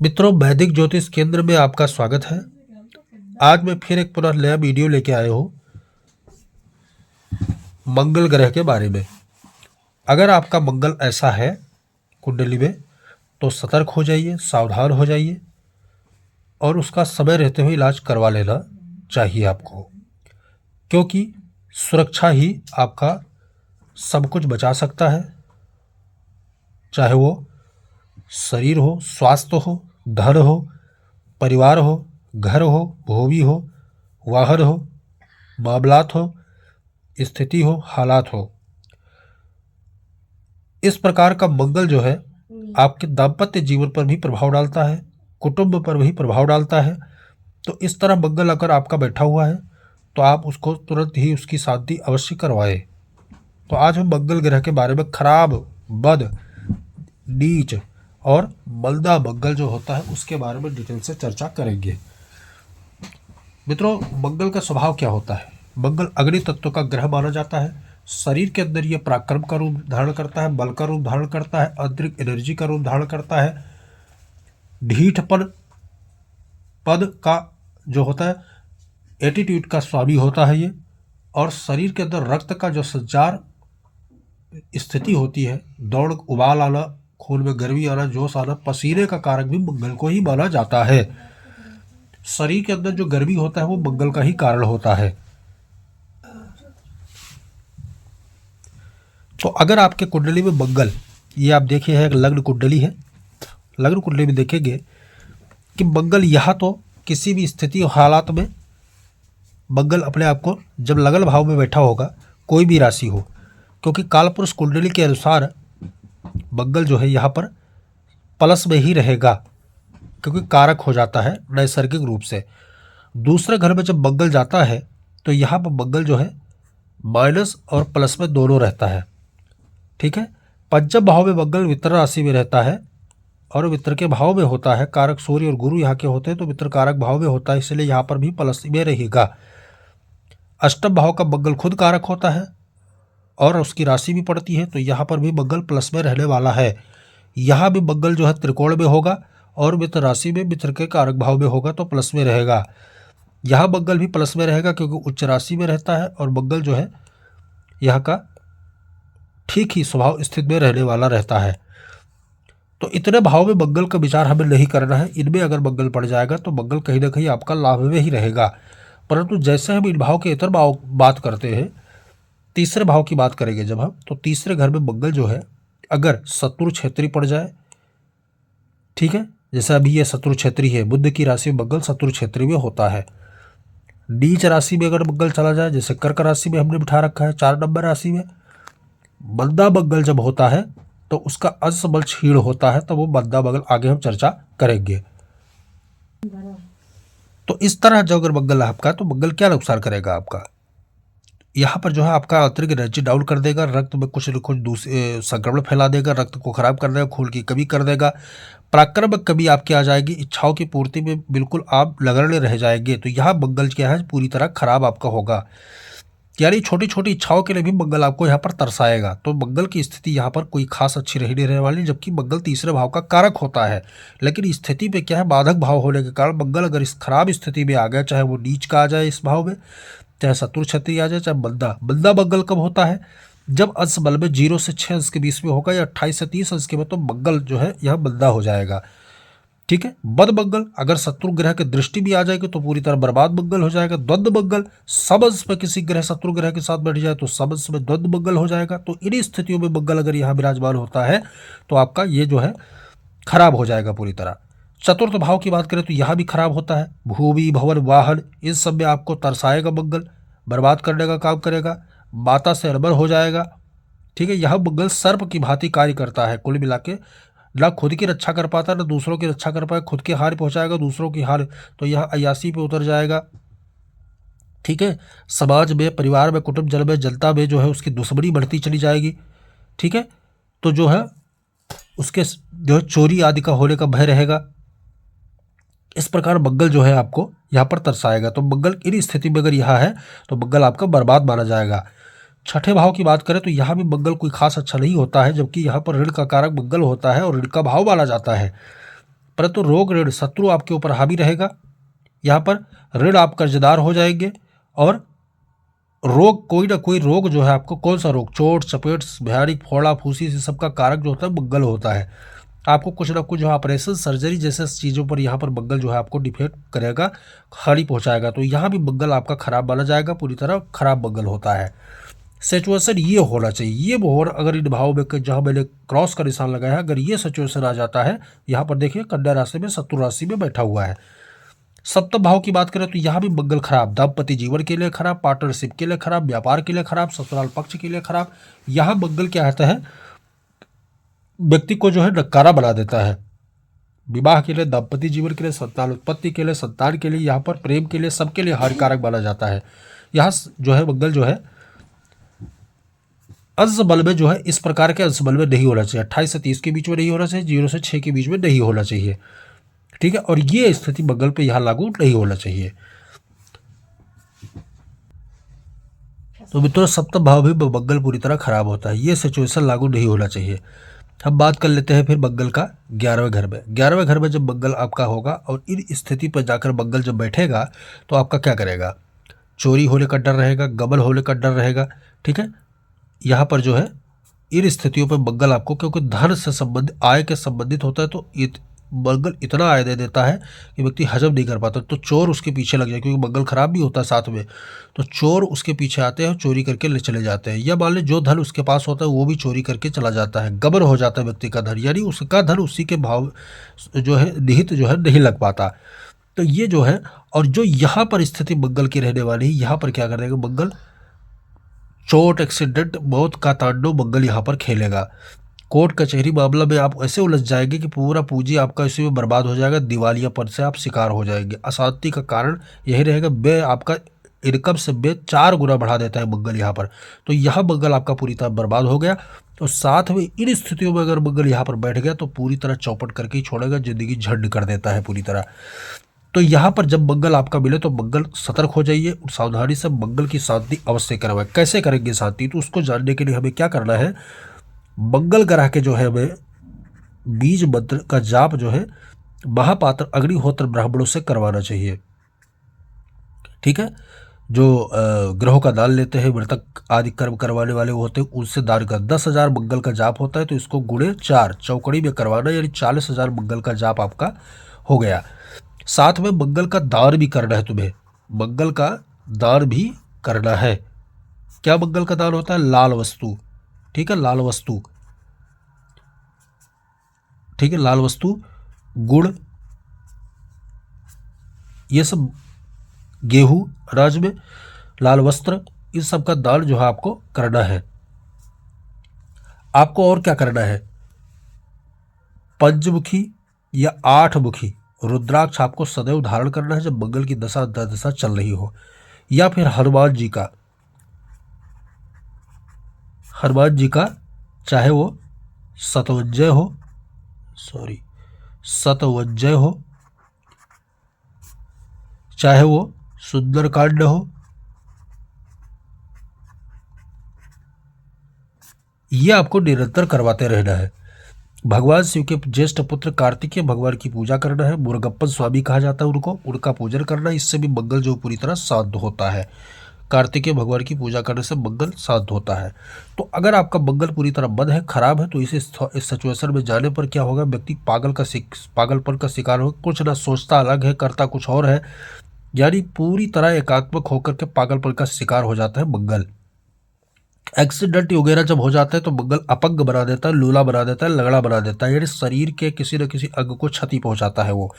मित्रों, वैदिक ज्योतिष केंद्र में आपका स्वागत है। आज मैं फिर एक पुनः नया वीडियो लेके आया हूँ मंगल ग्रह के बारे में। अगर आपका मंगल ऐसा है कुंडली में तो सतर्क हो जाइए, सावधान हो जाइए और उसका समय रहते हुए इलाज करवा लेना चाहिए आपको, क्योंकि सुरक्षा ही आपका सब कुछ बचा सकता है। चाहे वो शरीर हो, स्वास्थ्य हो, धन हो, परिवार हो, घर हो, भूमि हो, वाहन हो, मामलात हो, स्थिति हो, हालात हो। इस प्रकार का मंगल जो है आपके दाम्पत्य जीवन पर भी प्रभाव डालता है, कुटुंब पर भी प्रभाव डालता है। तो इस तरह मंगल अगर आपका बैठा हुआ है तो आप उसको तुरंत ही उसकी शांति अवश्य करवाएं। तो आज हम मंगल ग्रह के बारे में खराब, बद, नीच और मलदा मंगल जो होता है उसके बारे में डिटेल से चर्चा करेंगे। मित्रों, मंगल का स्वभाव क्या होता है? मंगल अग्नि तत्व का ग्रह माना जाता है। शरीर के अंदर यह पराक्रम का रूप धारण करता है, बल का रूप धारण करता है, आंतरिक एनर्जी का रूप धारण करता है, ढीठपन पद का जो होता है, एटीट्यूड का स्वामी होता है ये। और शरीर के अंदर रक्त का जो संचार स्थिति होती है, दौड़, उबाल आना, खून में गर्मी आना, जोश आना, पसीने का कारक भी मंगल को ही माना जाता है। शरीर के अंदर जो गर्मी होता है वो मंगल का ही कारण होता है। तो अगर आपके कुंडली में मंगल, ये आप देखिए है एक लग्न कुंडली है, लग्न कुंडली में देखेंगे कि मंगल यहाँ तो किसी भी स्थिति और हालात में मंगल अपने आप को जब लगन भाव में बैठा होगा, कोई भी राशि हो, क्योंकि कालपुरुष कुंडली के अनुसार मंगल जो है यहाँ पर प्लस में ही रहेगा, क्योंकि कारक हो जाता है नैसर्गिक रूप से। दूसरे घर में जब मंगल जाता है तो यहाँ पर मंगल जो है माइनस और प्लस में दोनों रहता है। ठीक है। पंचम भाव में मंगल मित्र राशि में रहता है और मित्र के भाव में होता है। कारक सूर्य और गुरु यहाँ के होते हैं तो मित्र कारक भाव में होता है, इसलिए यहाँ पर भी प्लस में रहेगा। अष्टम भाव का मंगल खुद कारक होता है और उसकी राशि भी पड़ती है, तो यहाँ पर भी मंगल प्लस में रहने वाला है। यहाँ भी मंगल जो है त्रिकोण में होगा और मित्र राशि में मित्र के कारक भाव में होगा तो प्लस में रहेगा। यहाँ मंगल भी प्लस में रहेगा क्योंकि उच्च राशि में रहता है और मंगल जो है यहाँ का ठीक ही स्वभाव स्थित में रहने वाला रहता है। तो इतने भाव में मंगल का विचार हमें नहीं करना है। इनमें अगर मंगल पड़ जाएगा तो मंगल कहीं ना कहीं आपका लाभ में ही रहेगा। परंतु जैसे हम इन भाव के इतर भाव बात करते हैं, तीसरे भाव की बात करेंगे जब हम, तो तीसरे घर में मंगल जो है अगर शत्रु क्षेत्री पड़ जाए, ठीक है, जैसे अभी ये शत्रु क्षेत्री है, बुध की राशि में मंगल शत्रु क्षेत्री में होता है। नीच राशि में अगर मंगल चला जाए, जैसे कर्क राशि में हमने बिठा रखा है 4 नंबर राशि में, मंदा मंगल जब होता है तो उसका अंश बल क्षीण होता है, तो वो मंदा मंगल आगे हम चर्चा करेंगे। तो इस तरह जो अगर मंगल है आपका, तो मंगल क्या नुकसान करेगा आपका? यहाँ पर जो है आपका आंतरिक एनर्जी डाउन कर देगा, रक्त में कुछ न कुछ दूसरे संक्रमण फैला देगा, रक्त को खराब कर देगा, खून की कमी कर देगा, पराक्रम में कमी आपकी आ जाएगी, इच्छाओं की पूर्ति में बिल्कुल आप लगड़े रह जाएंगे। तो यहाँ मंगल क्या है, पूरी तरह खराब आपका होगा। यानी छोटी छोटी इच्छाओं के लिए भी मंगल आपको यहाँ पर तरसाएगा। तो मंगल की स्थिति यहाँ पर कोई खास अच्छी रही नहीं रहने वाली, जबकि मंगल तीसरे भाव का कारक होता है। लेकिन स्थिति पे क्या है, बाधक भाव होने के कारण मंगल अगर इस खराब स्थिति में आ गया, चाहे वो नीच का आ जाए इस भाव में, चाहे शत्रु क्षत्रिय आ जाए, चाहे मंदा मंगल कब होता है, जब अंश बल में 0 से 6 अंश के बीच में होगा या 28 से 30 अंश के में, तो मंगल जो है यह मंदा हो जाएगा। ठीक है। बद मंगल अगर शत्रु ग्रह की दृष्टि भी आ जाएगी तो पूरी तरह बर्बाद मंगल हो जाएगा। द्वंद्व मंगल सबंश में किसी ग्रह शत्रु ग्रह के साथ बैठ जाए तो सबंश में द्वंद्व मंगल हो जाएगा। तो इन्हीं स्थितियों में मंगल अगर यहाँ विराजमान होता है तो आपका ये जो है खराब हो जाएगा पूरी तरह। चतुर्थ भाव की बात करें तो यहाँ भी खराब होता है। भूमि, भवन, वाहन, इन सब में आपको तरसाएगा मंगल, बर्बाद करने का काम करेगा, माता से अनबन हो जाएगा। ठीक है। यह मंगल सर्प की भांति कार्य करता है। कुल मिला के ना खुद की रक्षा कर पाता, ना दूसरों की रक्षा कर पाए, खुद की हार पहुंचाएगा, दूसरों की हार, तो यह अयासी पे उतर जाएगा। ठीक है। समाज में, परिवार में, कुटुंब जल में, जनता में जो है उसकी दुश्मनी बढ़ती चली जाएगी। ठीक है। तो जो है उसके जो है चोरी आदि का होने का भय रहेगा। इस प्रकार मंगल जो है आपको यहाँ पर तरसाएगा। तो मंगल इन स्थिति में अगर यहाँ है तो मंगल आपका बर्बाद माना जाएगा। छठे भाव की बात करें तो यहाँ भी मंगल कोई खास अच्छा नहीं होता है, जबकि यहाँ पर ऋण का कारक मंगल होता है और ऋण का भाव माना जाता है। परंतु रोग ऋण शत्रु आपके ऊपर हावी रहेगा। यहाँ पर ऋण आप कर्जदार हो जाएंगे। और रोग, कोई ना कोई रोग जो है आपको, कौन सा रोग, चोट चपेट, भयानक फोड़ा फूसी, इस सब का कारक जो होता है मंगल होता है। आपको कुछ ना कुछ जो ऑपरेशन सर्जरी जैसे चीज़ों पर यहाँ पर मंगल जो है आपको डिफेक्ट करेगा, हानि पहुँचाएगा। तो यहाँ भी मंगल आपका खराब माना जाएगा, पूरी तरह खराब मंगल होता है। सिचुएशन ये होना चाहिए, ये मोहर अगर इन भाव में जहाँ मैंने क्रॉस का निशान लगाया है, अगर ये सिचुएशन आ जाता है, यहाँ पर देखिए कन्या राशि में शत्रु राशि में बैठा हुआ है। सप्तम भाव की बात करें तो यहाँ भी मंगल खराब, दाम्पत्य जीवन के लिए खराब, पार्टनरशिप के लिए खराब, व्यापार के लिए खराब, ससुराल पक्ष के लिए खराब। यहाँ मंगल क्या आता है, व्यक्ति को जो है नकारा बना देता है। विवाह के लिए, दाम्पत्य जीवन के लिए, संतान उत्पत्ति के लिए, संतान के लिए, यहाँ पर प्रेम के लिए, सबके लिए हानिकारक माना जाता है। यहाँ जो है मंगल जो है अंश बल में जो है इस प्रकार के अंश बल में नहीं होना चाहिए। 28 से 30 के बीच में नहीं होना चाहिए, 0 से 6 के बीच में नहीं होना चाहिए। ठीक है, और ये स्थिति मंगल पे यहाँ लागू नहीं होना चाहिए। तो मित्रों सप्तम भाव भी मंगल पूरी तरह खराब होता है, ये सिचुएशन लागू नहीं होना चाहिए। हम बात कर लेते हैं फिर मंगल का 11वें घर में। 11वें घर में जब मंगल आपका होगा और इन स्थिति पर जाकर मंगल जब बैठेगा तो आपका क्या करेगा, चोरी होने का डर रहेगा, गबन होने का डर रहेगा। ठीक है, यहाँ पर जो है इन स्थितियों पर मंगल आपको, क्योंकि धन से संबंधित, आय के संबंधित होता है, तो मंगल इतना आय दे देता है कि व्यक्ति हजम नहीं कर पाता, तो चोर उसके पीछे लग जाए, क्योंकि मंगल खराब भी होता है साथ में, तो चोर उसके पीछे आते हैं और चोरी करके ले चले जाते हैं। या मान लो जो धन उसके पास होता है वो भी चोरी करके चला जाता है, गबन हो जाता है व्यक्ति का धन, यानी उसका धन उसी के भाव जो है निहित जो है नहीं लग पाता। तो ये जो है, और जो यहाँ पर स्थिति मंगल की रहने वाली है, यहाँ पर क्या करेगा मंगल, चोट, एक्सीडेंट, मौत का तांडव मंगल यहाँ पर खेलेगा। कोर्ट कचहरी मामला में आप ऐसे उलझ जाएंगे कि पूरा पूंजी आपका इसी में बर्बाद हो जाएगा, दिवालियापन से आप शिकार हो जाएंगे। अशांति का कारण यही रहेगा, व्यय आपका इनकम से व्यय 4 गुना बढ़ा देता है मंगल यहाँ पर। तो यह मंगल आपका पूरी तरह बर्बाद हो गया। तो साथ में इन स्थितियों में अगर मंगल यहाँ पर बैठ गया तो पूरी तरह चौपट करके ही छोड़ेगा, जिंदगी झंड कर देता है पूरी तरह। तो यहाँ पर जब मंगल आपका मिले तो मंगल सतर्क हो जाइए, सावधानी से मंगल की शांति अवश्य करवाएं। कैसे करेंगे शांति, तो उसको जानने के लिए हमें क्या करना है, मंगल ग्रह के जो है हमें बीज मंत्र का जाप जो है महापात्र अग्निहोत्र ब्राह्मणों से करवाना चाहिए। ठीक है, जो ग्रहों का दान लेते हैं, मृतक आदि कर्म करवाने वाले होते हैं, उनसे दान का 10,000 मंगल का जाप होता है, तो इसको गुणे 4 चौकड़ी में करवाना, यानी 40,000 मंगल का जाप आपका हो गया। साथ में मंगल का दान भी करना है तुम्हें, मंगल का दान भी करना है। क्या मंगल का दान होता है, लाल वस्तु। ठीक है, लाल वस्तु, ठीक है, लाल वस्तु, गुड़, ये सब, गेहूं अनाज में, लाल वस्त्र, इन सब का दान जो है आपको करना है। आपको और क्या करना है, पंचमुखी या 8 मुखी रुद्राक्ष आपको सदैव धारण करना है जब मंगल की दशा दशा चल रही हो। या फिर हनुमान जी का चाहे वो शतवज्जय हो, चाहे वो सुंदरकांड हो, ये आपको निरंतर करवाते रहना है। भगवान शिव के ज्येष्ठ पुत्र कार्तिकेय भगवान की पूजा करना है, मुरुगप्पन स्वामी कहा जाता है उनको, उनका पूजन करना है, इससे भी मंगल जो पूरी तरह शांत होता है। कार्तिकेय भगवान की पूजा करने से मंगल शांत होता है। तो अगर आपका मंगल पूरी तरह बंद है, खराब है, तो इस सिचुएशन में जाने पर क्या होगा, व्यक्ति पागलपन का शिकार हो, कुछ ना सोचता अलग है, करता कुछ और है, यानी पूरी तरह एकात्मक होकर के पागलपन का शिकार हो जाता है मंगल। एक्सीडेंट वगैरह जब हो जाता है तो मंगल अपंग बना देता है, लूला बना देता है, लगड़ा बना देता है, यानी शरीर के किसी न किसी अंग को क्षति पहुंचाता है वो।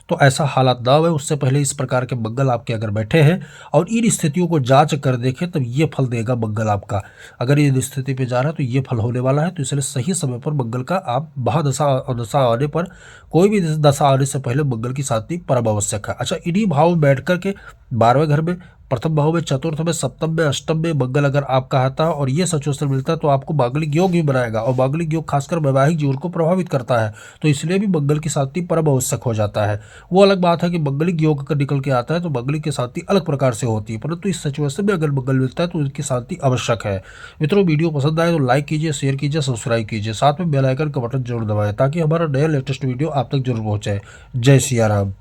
तो ऐसा हालात ना है, उससे पहले इस प्रकार के मंगल आपके अगर बैठे हैं और इन स्थितियों को जांच कर देखें तब ये फल देगा मंगल आपका। अगर इन स्थिति पे जा रहा है तो ये फल होने वाला है। तो इसलिए सही समय पर मंगल का आप महादशा आने पर, कोई भी दशा आने से पहले मंगल की शांति परम आवश्यक है। अच्छा, इन्हीं भाव में बैठ करके 12वें घर में प्रथम भाव में, चतुर्थ में, सप्तम में, अष्टम में मंगल अगर आपका आता है और ये सचोस्तर मिलता है तो आपको मांगलिक योग भी बनाएगा, और मांगलिक योग खासकर वैवाहिक जीवन को प्रभावित करता है। तो इसलिए भी मंगल की शांति परम आवश्यक हो जाता है। वो अलग बात है कि मंगलिक योग अगर निकल के आता है तो मंगलिक की शांति अलग प्रकार से होती है, परंतु इस सिचुएशन में अगर मंगल मिलता है तो उनकी शांति आवश्यक है। मित्रों, वीडियो पसंद आए तो लाइक कीजिए, शेयर कीजिए, सब्सक्राइब कीजिए, साथ में बेल आइकन का बटन जरूर दबाएं ताकि हमारा नया लेटेस्ट वीडियो आप तक जरूर पहुंचे। जय सिया राम।